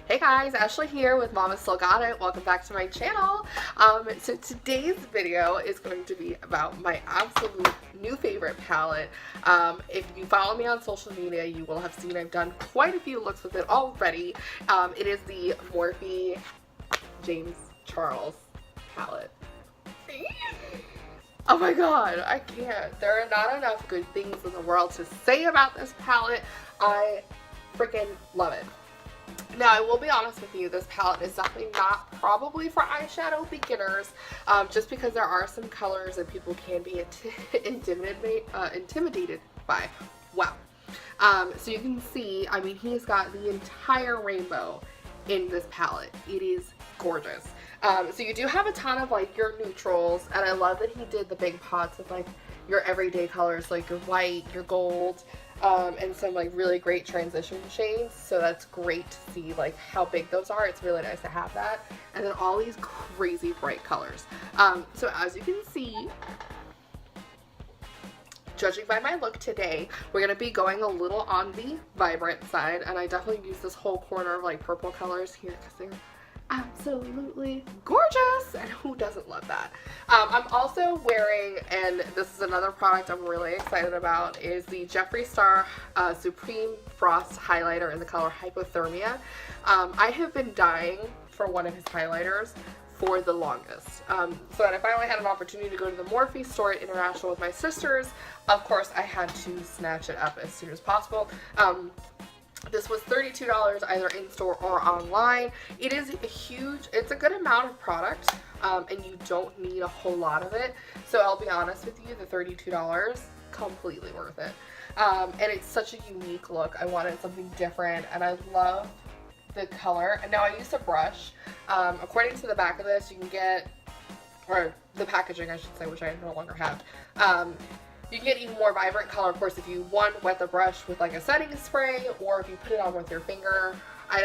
Hey guys, Ashley here with Mama Still Got It. Welcome back to my channel. So today's video is going to be about my absolute new favorite palette. If you follow me on social media, you will have seen I've done quite a few looks with it already. It is the Morphe James Charles palette. Oh my god, I can't. There are not enough good things in the world to say about this palette. I freaking love it. Now, I will be honest with you, this palette is definitely not probably for eyeshadow beginners, just because there are some colors that people can be intimidated by. Wow. So you can see, I mean, he's got the entire rainbow in this palette. It is gorgeous. So you do have a ton of like your neutrals, and I love that he did the big pots of like your everyday colors, like your white, your gold, and some like really great transition shades. So that's great to see like how big those are. It's really nice to have that. And then all these crazy bright colors. So as you can see, judging by my look today, we're going to be going a little on the vibrant side, and I definitely use this whole corner of like purple colors here because they're absolutely gorgeous, and who doesn't love that? I'm also wearing, and this is another product I'm really excited about, is the Jeffree Star Supreme Frost highlighter in the color Hypothermia. I have been dying for one of his highlighters for the longest. So when I finally had an opportunity to go to the Morphe store at International with my sisters, of course I had to snatch it up as soon as possible. This was $32 either in store or online. It is a huge, it's a good amount of product, and you don't need a whole lot of it. So I'll be honest with you, the $32, completely worth it. And it's such a unique look. I wanted something different, and I love the color. And now I used a brush. According to the back of this, you can get, or the packaging I should say, which I no longer have, you can get even more vibrant color, of course, if you, one, wet the brush with like a setting spray, or if you put it on with your finger. I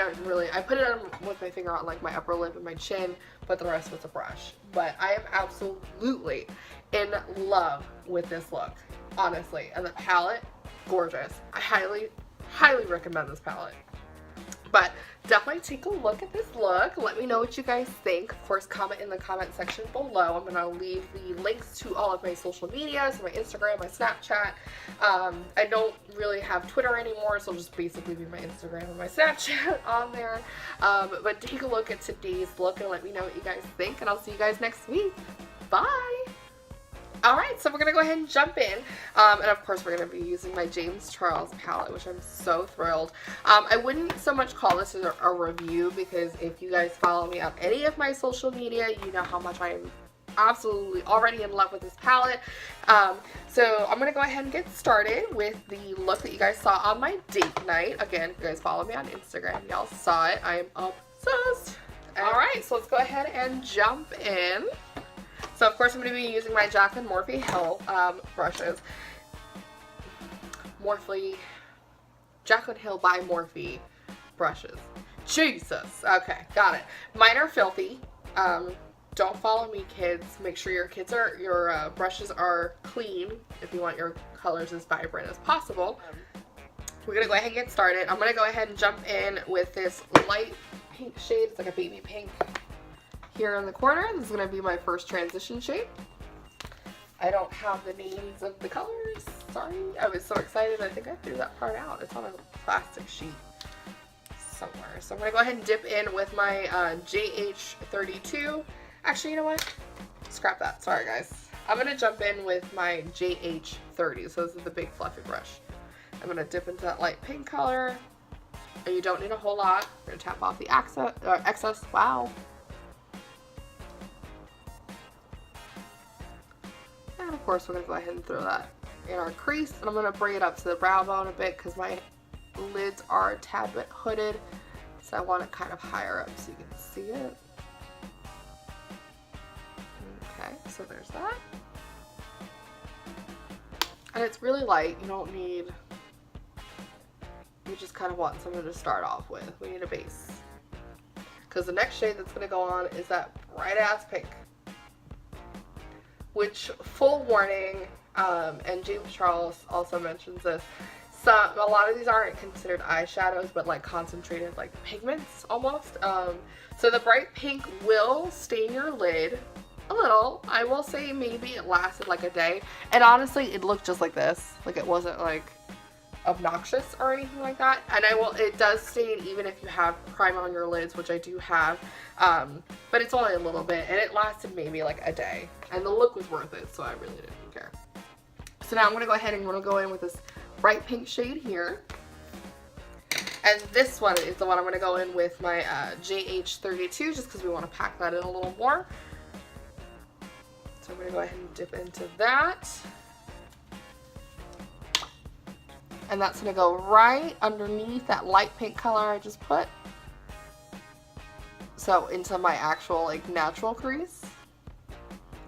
put it on with my finger on like my upper lip and my chin, but the rest with a brush. But I am absolutely in love with this look, honestly. And the palette, gorgeous. I highly, highly recommend this palette. But definitely take a look at this look. Let me know what you guys think. Of course, comment in the comment section below. I'm going to leave the links to all of my social media, so my Instagram, my Snapchat. I don't really have Twitter anymore, so I'll just basically be my Instagram and my Snapchat on there. But take a look at today's look and let me know what you guys think, and I'll see you guys next week. Bye! Alright, so we're going to go ahead and jump in, and of course we're going to be using my James Charles palette, which I'm so thrilled. I wouldn't so much call this a review, because if you guys follow me on any of my social media, you know how much I am absolutely already in love with this palette. So I'm going to go ahead and get started with the look that you guys saw on my date night. Again, if you guys follow me on Instagram, y'all saw it. I am obsessed. Alright, so let's go ahead and jump in. So of course I'm going to be using my Morphe Hill brushes. Jaclyn Hill by Morphe brushes. Jesus. Okay, got it. Mine are filthy. Don't follow me, kids. Make sure your brushes are clean if you want your colors as vibrant as possible. We're going to go ahead and get started. I'm going to go ahead and jump in with this light pink shade. It's like a baby pink. Here in the corner, this is going to be my first transition shade. I don't have the names of the colors, sorry. I was so excited, I think I threw that part out. It's on a plastic sheet somewhere. So I'm going to go ahead and dip in with my JH32. Actually, you know what? Scrap that, sorry guys. I'm going to jump in with my JH30, so this is the big fluffy brush. I'm going to dip into that light pink color, and you don't need a whole lot. I'm going to tap off the excess, wow. And of course we're going to go ahead and throw that in our crease, and I'm going to bring it up to the brow bone a bit because my lids are a tad bit hooded, so I want it kind of higher up so you can see it. Okay, so there's that. And it's really light, you don't need, you just kind of want something to start off with. We need a base. Because the next shade that's going to go on is that bright ass pink. Which, full warning, and James Charles also mentions this, a lot of these aren't considered eyeshadows, but like concentrated like pigments almost. So the bright pink will stain your lid a little. I will say maybe it lasted like a day, and honestly it looked just like this. Like it wasn't like obnoxious or anything like that. And it does stain even if you have primer on your lids, which I do have, but it's only a little bit, and it lasted maybe like a day, and the look was worth it, so I really didn't care. So now I'm gonna go ahead and I'm gonna go in with this bright pink shade here, and this one is the one I'm gonna go in with my JH32, just because we want to pack that in a little more. So I'm gonna go ahead and dip into that. And that's going to go right underneath that light pink color I just put. So into my actual like natural crease.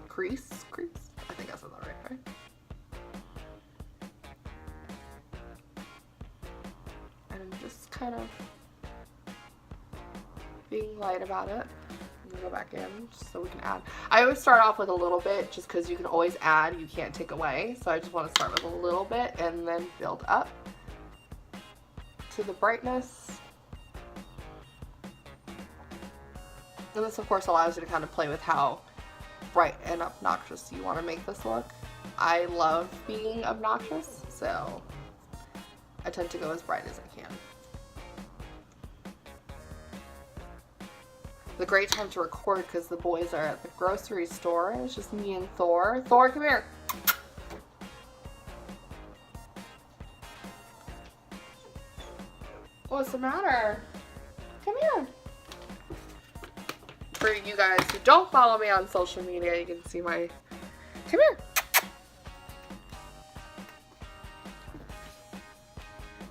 Crease? I think I said that right? And I'm just kind of being light about it. I'm gonna go back in just so we can add. I always start off with a little bit just because you can always add, you can't take away. So I just want to start with a little bit and then build up to the brightness. And this of course allows you to kind of play with how bright and obnoxious you want to make this look. I love being obnoxious, so I tend to go as bright as I can. The great time to record because the boys are at the grocery store. It's just me and Thor. Thor, come here. What's the matter? Come here. For you guys who don't follow me on social media, you can see my... Come here.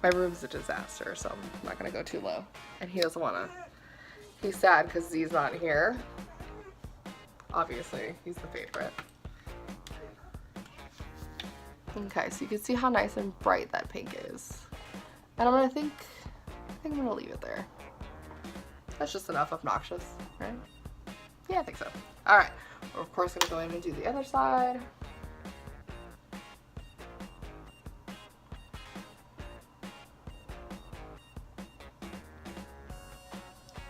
My room's a disaster, so I'm not going to go too low. And he doesn't want to... He's sad because Z's not here. Obviously, he's the favorite. Okay, so you can see how nice and bright that pink is. And I think I'm gonna leave it there. That's just enough obnoxious, right? Yeah, I think so. All right, we're of course gonna go in and do the other side.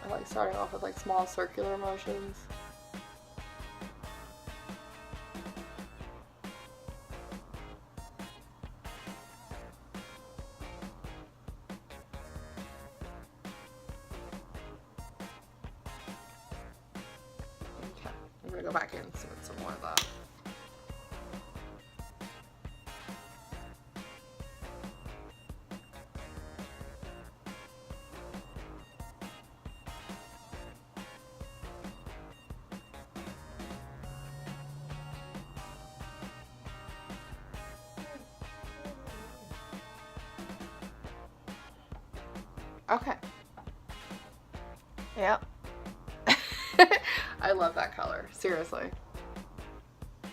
I like starting off with like small circular motions. Okay, I'm gonna go back in and see with some more of that. Okay. Yep. I love that color. Seriously. I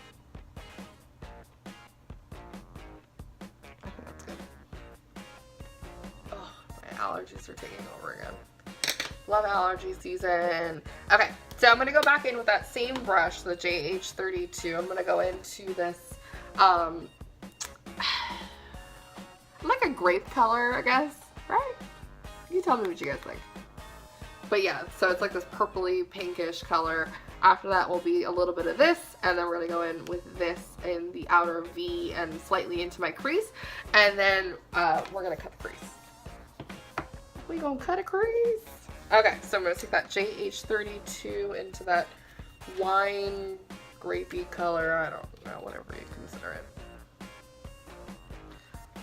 think that's good. Oh, my allergies are taking over again. Love allergy season. Okay, so I'm going to go back in with that same brush, the JH32. I'm going to go into this, like a grape color, I guess, right? You tell me what you guys think. But yeah, so it's like this purpley pinkish color. After that will be a little bit of this, and then we're gonna go in with this in the outer V and slightly into my crease, and then we're gonna cut the crease. We gonna cut a crease. Okay, so I'm gonna take that JH32 into that wine grapey color. I don't know, whatever you consider it.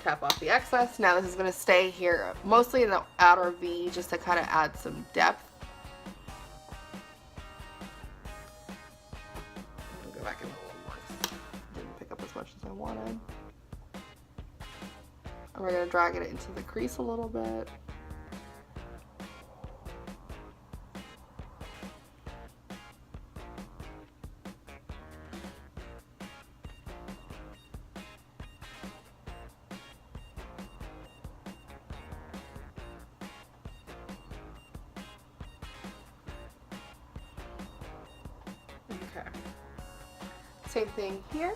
Tap off the excess. Now this is going to stay here mostly in the outer V just to kind of add some depth. I'm going to go back in a little more. Didn't pick up as much as I wanted. And we're going to drag it into the crease a little bit. Okay. Same thing here.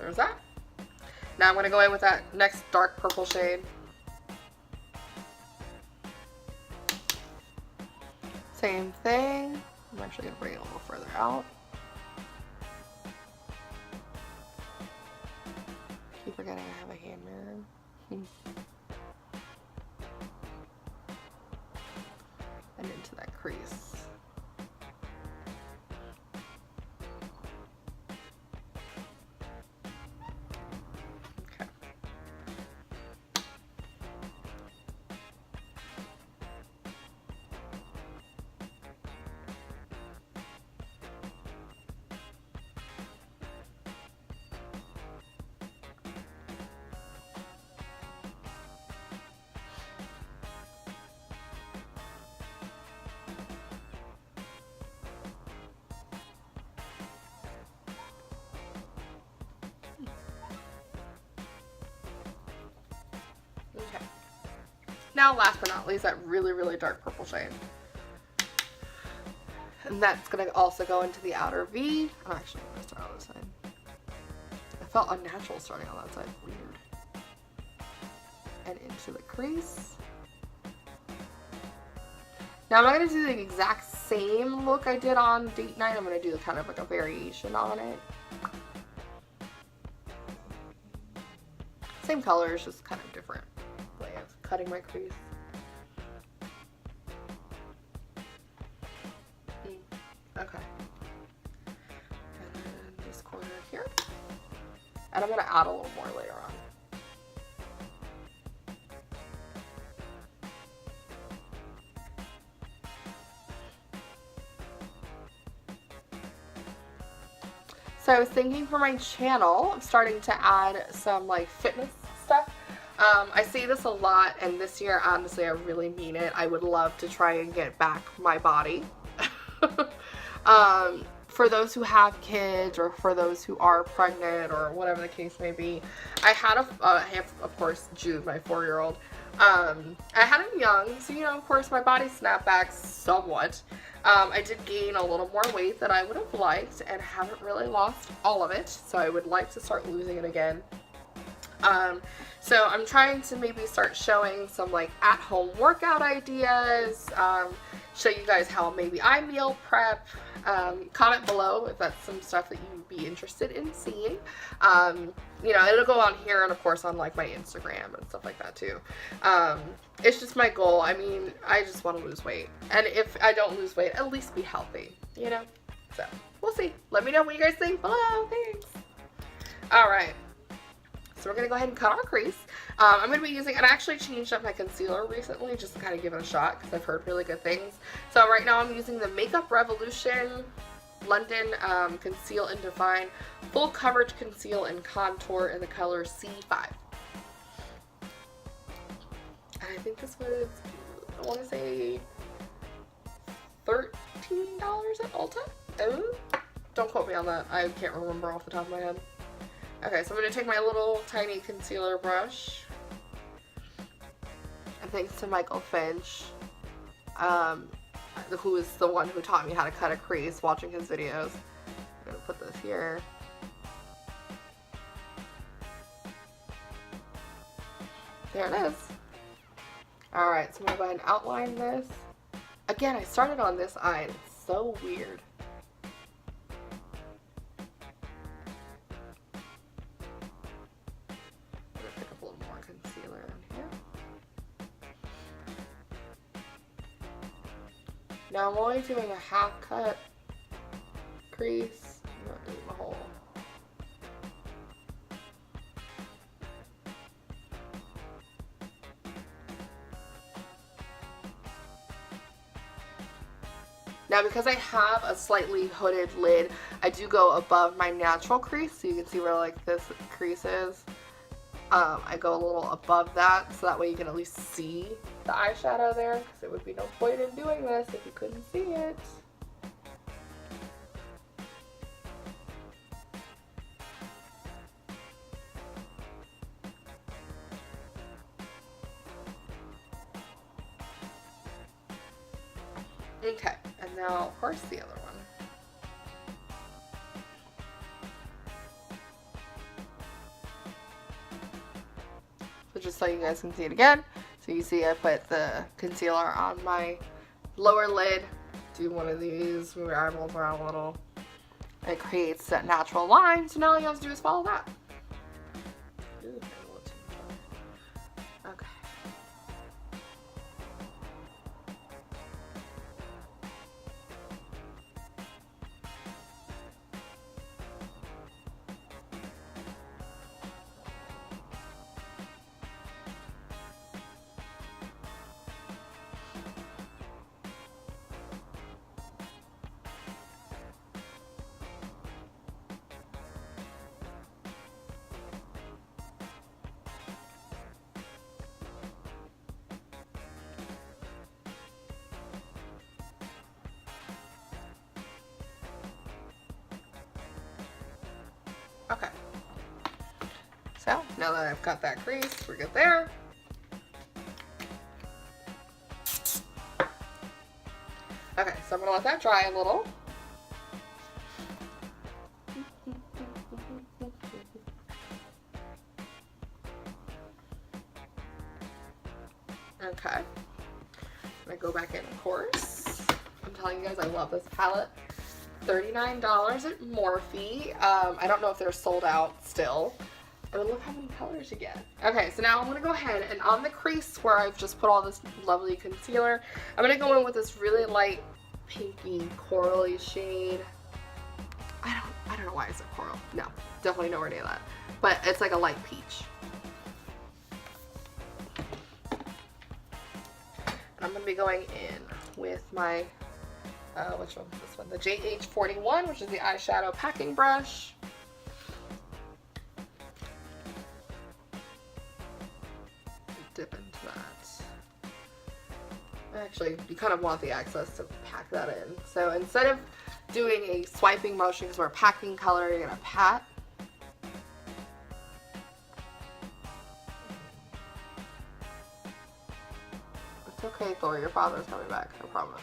there's that. Now I'm going to go in with that next dark purple shade. Same thing. I'm actually going to bring it a little further out. Keep forgetting I have a hand mirror. And into that crease. Okay. Now, last but not least, that really, really dark purple shade. And that's going to also go into the outer V. I'm actually going to start on this side. I felt unnatural starting on that side. Weird. And into the crease. Now, I'm not going to do the exact same look I did on date night. I'm going to do kind of like a variation on it. Same colors, just kind of different way of cutting my crease. Okay. And then this corner here. And I'm going to add a little more later on. So I was thinking for my channel, I'm starting to add some like fitness stuff. I say this a lot, and this year, honestly, I really mean it. I would love to try and get back my body. For those who have kids, or for those who are pregnant, or whatever the case may be, I had I have, of course, Jude, my 4-year-old. I had him young, so, you know, of course, my body snapped back somewhat. I did gain a little more weight than I would have liked, and haven't really lost all of it, so I would like to start losing it again. So I'm trying to maybe start showing some like at-home workout ideas, show you guys how maybe I meal prep. Comment below if that's some stuff that you'd be interested in seeing. You know, it'll go on here and of course on like my Instagram and stuff like that too. It's just my goal. I mean, I just want to lose weight, and if I don't lose weight, at least be healthy, you know? So we'll see. Let me know what you guys think below. Thanks. All right. So we're going to go ahead and cut our crease. I'm going to be using, and I actually changed up my concealer recently just to kind of give it a shot because I've heard really good things. So right now I'm using the Makeup Revolution London Conceal and Define Full Coverage Conceal and Contour in the color C5. And I think this was, I want to say, $13 at Ulta? Oh, don't quote me on that. I can't remember off the top of my head. Okay, so I'm going to take my little tiny concealer brush, and thanks to Michael Finch, who is the one who taught me how to cut a crease, watching his videos. I'm going to put this here. There it is. Alright, so I'm going to go ahead and outline this. Again, I started on this eye, and it's so weird. Now I'm only doing a half cut crease. I'm not doing the whole. Now because I have a slightly hooded lid, I do go above my natural crease, so you can see where like this crease is. I go a little above that, so that way you can at least see the eyeshadow there, because it would be no point in doing this if you couldn't see it. Okay, and now of course the other one. just so you guys can see it again. So you see I put the concealer on my lower lid. Do one of these, move your eyeballs around a little. It creates that natural line, so now all you have to do is follow that. Ooh, okay. Okay, so now that I've got that crease, we're good there. Okay, so I'm gonna let that dry a little. Okay, I'm gonna go back in, of course. I'm telling you guys, I love this palette. $39 at Morphe. I don't know if they're sold out still. But look how many colors you get. Okay, so now I'm going to go ahead and on the crease where I've just put all this lovely concealer, I'm going to go in with this really light pinky corally shade. I don't know why I said coral. No, definitely nowhere near that. But it's like a light peach. And I'm going to be going in with my which one is this one? The JH41, which is the eyeshadow packing brush. Dip into that. Actually, you kind of want the excess to pack that in. So instead of doing a swiping motion because we're packing color, you're going to pat. It's okay, Thor. Your father's coming back. I promise.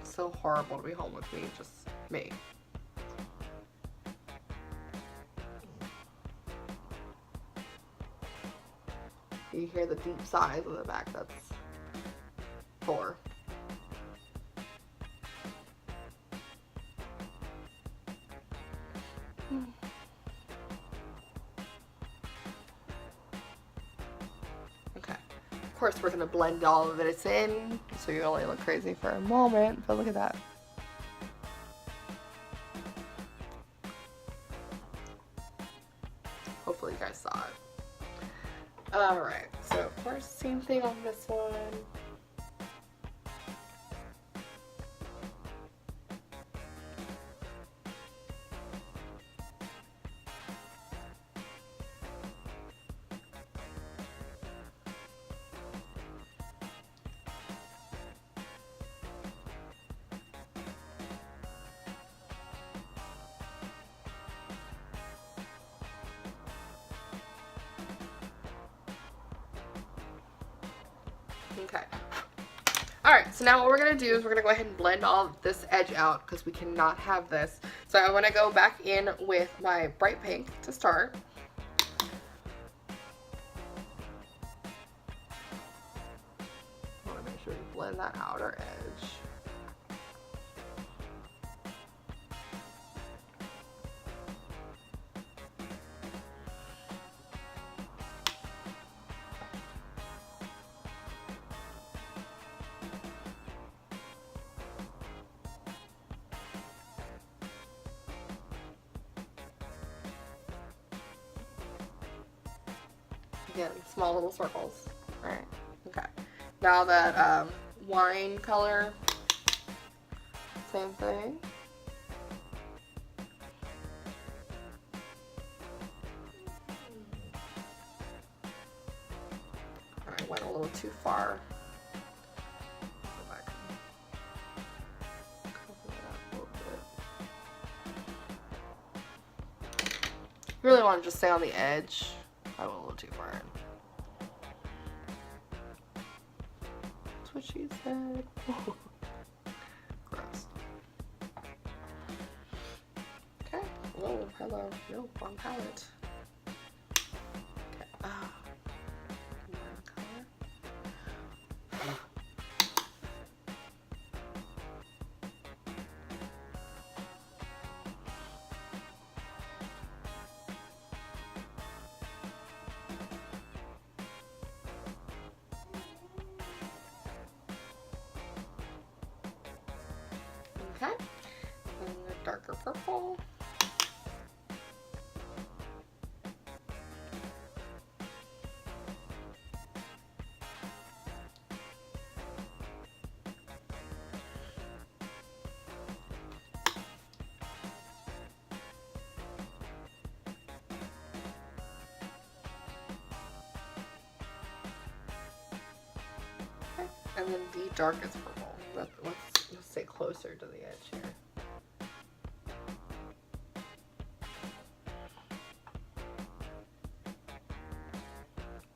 So horrible to be home with me, just me. You hear the deep sighs in the back, that's 4. Of course, we're going to blend all of it in, so you only look crazy for a moment, but look at that. Hopefully you guys saw it. Alright, so of course, same thing on this one. Okay. Alright, so now what we're going to do is we're going to go ahead and blend all of this edge out because we cannot have this. So I want to go back in with my bright pink to start. I want to make sure you blend that outer edge. Again, small little circles. Alright, okay. Now that wine color, same thing. Alright, went a little too far. Go back and cover that a little bit. You really want to just stay on the edge. I went a little too far in. That's what she said. Gross. Okay. Whoa, hello. No, wrong palette. Okay. And a darker purple. And then the darkest purple. Let's stay closer to the edge here.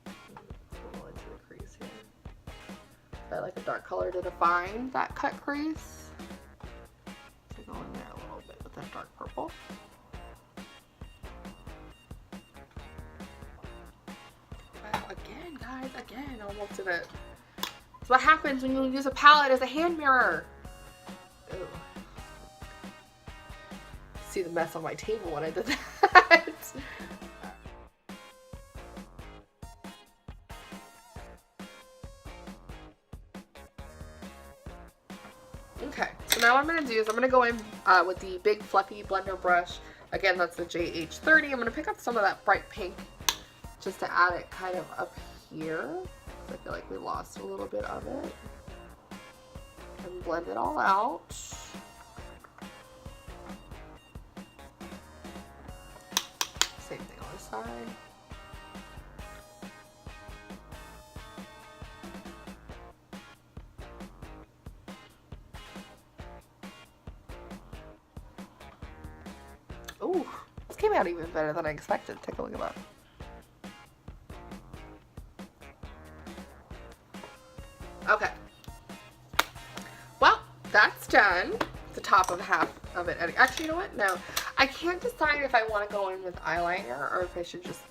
A little into the crease here. I like a dark color to define that cut crease. So go in there a little bit with that dark purple. Wow, again, guys, again, almost did it. It's what happens when you use a palette as a hand mirror. Ew. See the mess on my table when I did that. Okay, so now what I'm going to do is I'm going to go in with the big fluffy blender brush. Again, that's the JH30. I'm going to pick up some of that bright pink just to add it kind of up here. I feel like we lost a little bit of it. And blend it all out. Same thing on this side. Ooh, this came out even better than I expected. Take a look at that. Okay. Well, that's done. The top of half of it. Actually, you know what? No. I can't decide if I want to go in with eyeliner or if I should just